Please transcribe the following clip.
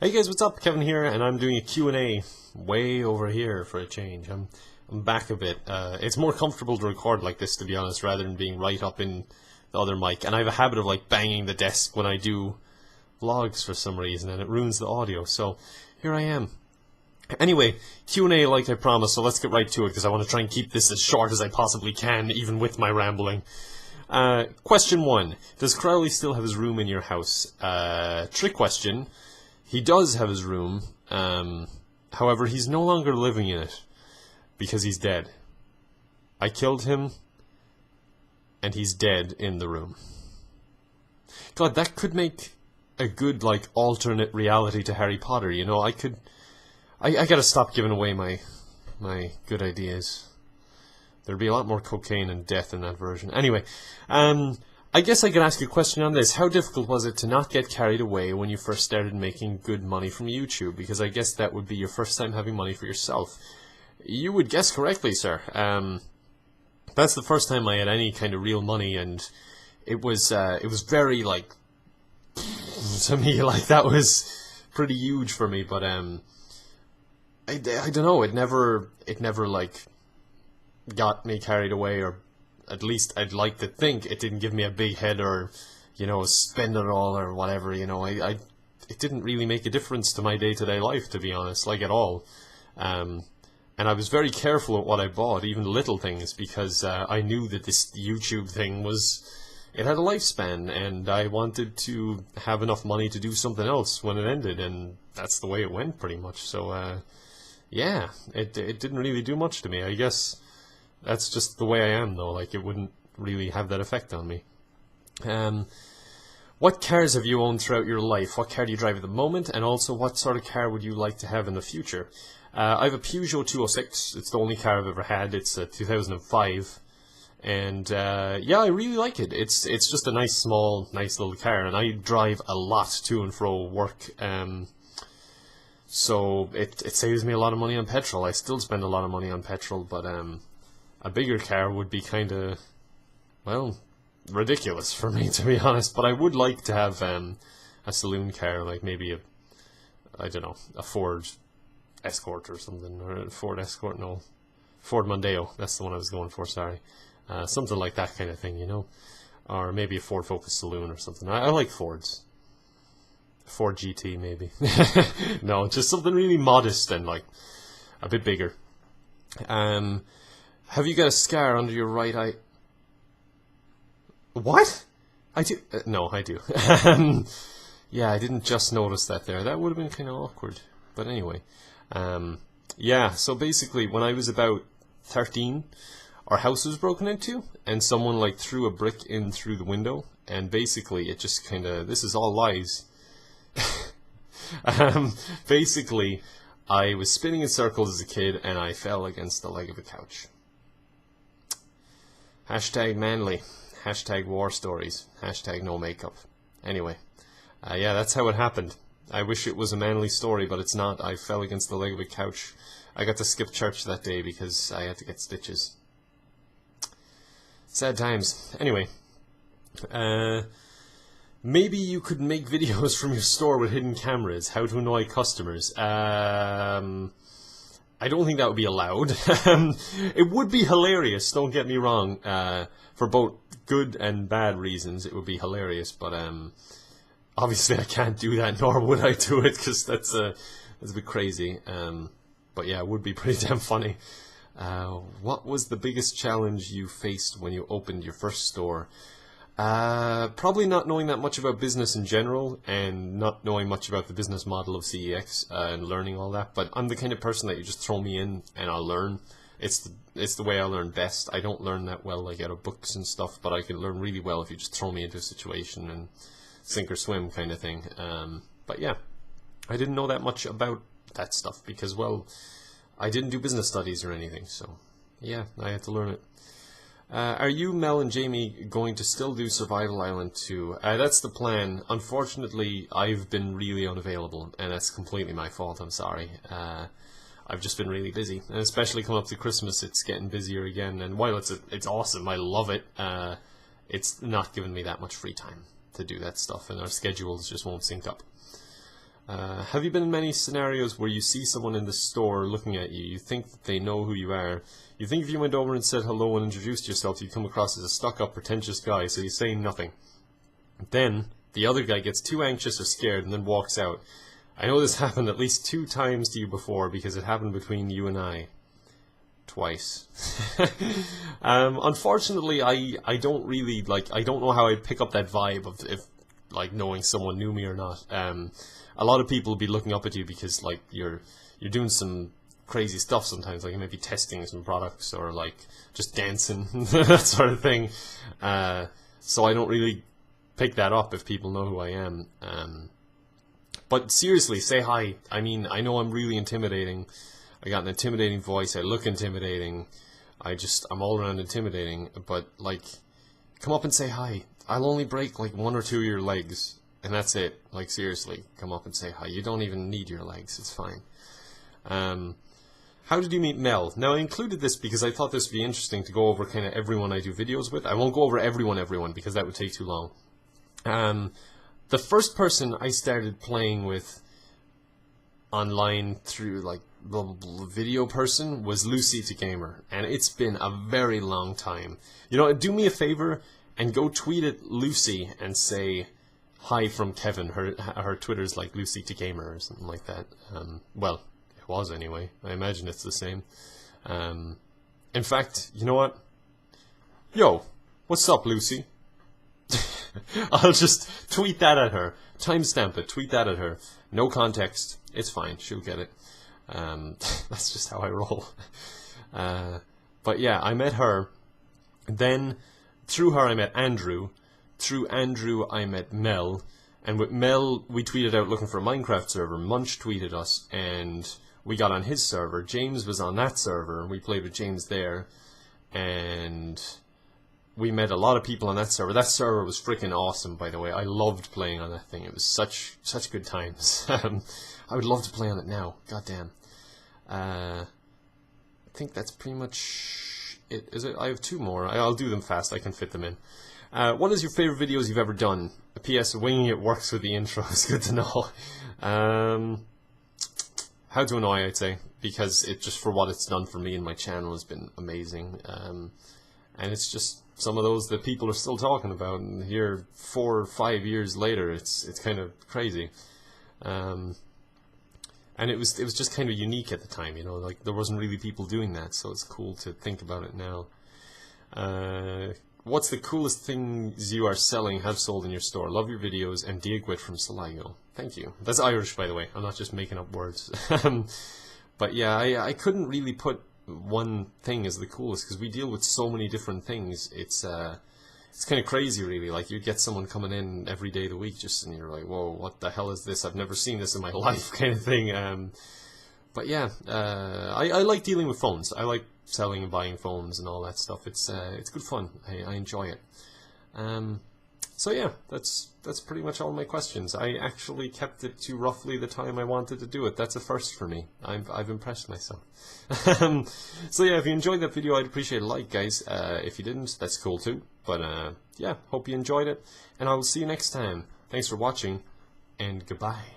Hey guys, what's up? Kevin here, and I'm doing a Q&A way over here for a change. I'm back a bit. It's more comfortable to record like this, to be honest, rather than being right up in the other mic. And I have a habit of like banging the desk when I do vlogs for some reason, and it ruins the audio. So here I am. Anyway, Q&A like I promised, so let's get right to it because I want to try and keep this as short as I possibly can, even with my rambling. Question 1. Does Crowley still have his room in your house? Trick question. He does have his room, however, he's no longer living in it, because he's dead. I killed him, and he's dead in the room. God, that could make a good, like, alternate reality to Harry Potter, you know? I gotta stop giving away my good ideas. There'd be a lot more cocaine and death in that version. Anyway, I guess I could ask a question on this. How difficult was it to not get carried away when you first started making good money from YouTube? Because I guess that would be your first time having money for yourself. You would guess correctly, sir. That's the first time I had any kind of real money, and it was very, like, to me, like, that was pretty huge for me, but, I don't know, it never, like, got me carried away, or at least I'd like to think it didn't give me a big head or, you know, spend it all or whatever, you know. It didn't really make a difference to my day-to-day life, to be honest, like at all. And I was very careful at what I bought, even little things, because I knew that this YouTube thing it had a lifespan, and I wanted to have enough money to do something else when it ended, and that's the way it went, pretty much. So, yeah, it didn't really do much to me, I guess. That's just the way I am, though. Like, it wouldn't really have that effect on me. What cars have you owned throughout your life? What car do you drive at the moment? And also, what sort of car would you like to have in the future? I have a Peugeot 206. It's the only car I've ever had. It's a 2005. And, yeah, I really like it. It's just a nice little car. And I drive a lot to and fro work. So it saves me a lot of money on petrol. I still spend a lot of money on petrol, but, a bigger car would be kind of, well, ridiculous for me, to be honest. But I would like to have a saloon car, like maybe I don't know, a Ford Escort or something, or a Ford Escort, no, Ford Mondeo. That's the one I was going for. Sorry, something like that kind of thing, you know, or maybe a Ford Focus Saloon or something. I like Fords. Ford GT maybe. No, just something really modest and like a bit bigger. Have you got a scar under your right eye? What? I do. No, I do. Yeah, I didn't just notice that there. That would have been kind of awkward. But anyway. Yeah, so basically, when I was about 13, our house was broken into, and someone, like, threw a brick in through the window, and basically, it just kind of, this is all lies. Basically, I was spinning in circles as a kid, and I fell against the leg of a couch. Hashtag manly. Hashtag war stories. Hashtag no makeup. Anyway, yeah, that's how it happened. I wish it was a manly story, but it's not. I fell against the leg of a couch. I got to skip church that day because I had to get stitches. Sad times. Anyway, maybe you could make videos from your store with hidden cameras. How to annoy customers. I don't think that would be allowed. It would be hilarious, don't get me wrong. For both good and bad reasons, it would be hilarious. But obviously I can't do that, nor would I do it, because that's a bit crazy. But yeah, it would be pretty damn funny. What was the biggest challenge you faced when you opened your first store? Probably not knowing that much about business in general, and not knowing much about the business model of CEX, and learning all that. But I'm the kind of person that you just throw me in and I'll learn. It's the way I learn best. I don't learn that well, like, out of books and stuff, but I can learn really well if you just throw me into a situation and sink or swim kind of thing. But yeah, I didn't know that much about that stuff because, well, I didn't do business studies or anything, so yeah, I had to learn it. Are you, Mel, and Jamie going to still do Survival Island 2? That's the plan. Unfortunately, I've been really unavailable, and that's completely my fault. I'm sorry. I've just been really busy, and especially coming up to Christmas, it's getting busier again. And while it's awesome, I love it. It's not giving me that much free time to do that stuff, and our schedules just won't sync up. Have you been in many scenarios where you see someone in the store looking at you, you think that they know who you are, you think if you went over and said hello and introduced yourself, you'd come across as a stuck-up, pretentious guy, so you say nothing. Then, the other guy gets too anxious or scared and then walks out. I know this happened at least 2 times to you before, because it happened between you and I. Twice. Unfortunately, I don't really, like, I don't know how I'd pick up that vibe of if, like, knowing someone knew me or not. A lot of people will be looking up at you because, like, you're doing some crazy stuff sometimes, like you might be testing some products or, like, just dancing, that sort of thing. So I don't really pick that up if people know who I am. But seriously, say hi. I mean, I know I'm really intimidating. I got an intimidating voice, I look intimidating, I'm all around intimidating, but, like, come up and say hi. I'll only break, like, 1 or 2 of your legs, and that's it. Like, seriously, come up and say hi. You don't even need your legs, it's fine. How did you meet Mel? Now, I included this because I thought this would be interesting to go over kind of everyone I do videos with. I won't go over everyone, because that would take too long. The first person I started playing with online through, like, video person was Lucy to Gamer, and it's been a very long time. You know, do me a favor and go tweet at Lucy and say hi from Kevin. Her Twitter's like Lucy to Gamer or something like that. Well, it was anyway. I imagine it's the same. In fact, you know what? Yo, what's up, Lucy? I'll just tweet that at her. Timestamp it. Tweet that at her. No context. It's fine. She'll get it. That's just how I roll. But yeah, I met her. Then, through her, I met Andrew. Through Andrew, I met Mel. And with Mel, we tweeted out looking for a Minecraft server. Munch tweeted us, and we got on his server. James was on that server, and we played with James there. And we met a lot of people on that server. That server was freaking awesome, by the way. I loved playing on that thing. It was such good times. I would love to play on it now. God damn. I think that's pretty much it. Is it? I have 2 more. I'll do them fast. I can fit them in. What is your favorite videos you've ever done? P.S. Winging it works with the intro. It's good to know. How to Annoy, I'd say, because it just for what it's done for me and my channel has been amazing. And it's just some of those that people are still talking about, and here 4 or 5 years later, it's kind of crazy. And it was just kind of unique at the time, you know, like there wasn't really people doing that, so it's cool to think about it now. What's the coolest things you are selling, have sold in your store? Love your videos, and Diagwit from Sligo. Thank you. That's Irish, by the way. I'm not just making up words. But yeah, I couldn't really put one thing as the coolest, because we deal with so many different things. It's kind of crazy, really. Like, you get someone coming in every day of the week, just, and you're like, whoa, what the hell is this? I've never seen this in my life, kind of thing. But yeah, I like dealing with phones. I like selling and buying phones and all that stuff. It's good fun. I enjoy it. So yeah, that's pretty much all my questions. I actually kept it to roughly the time I wanted to do it. That's a first for me. I've impressed myself. So yeah, if you enjoyed that video, I'd appreciate a like, guys. If you didn't, that's cool too. But yeah, hope you enjoyed it, and I will see you next time. Thanks for watching, and goodbye.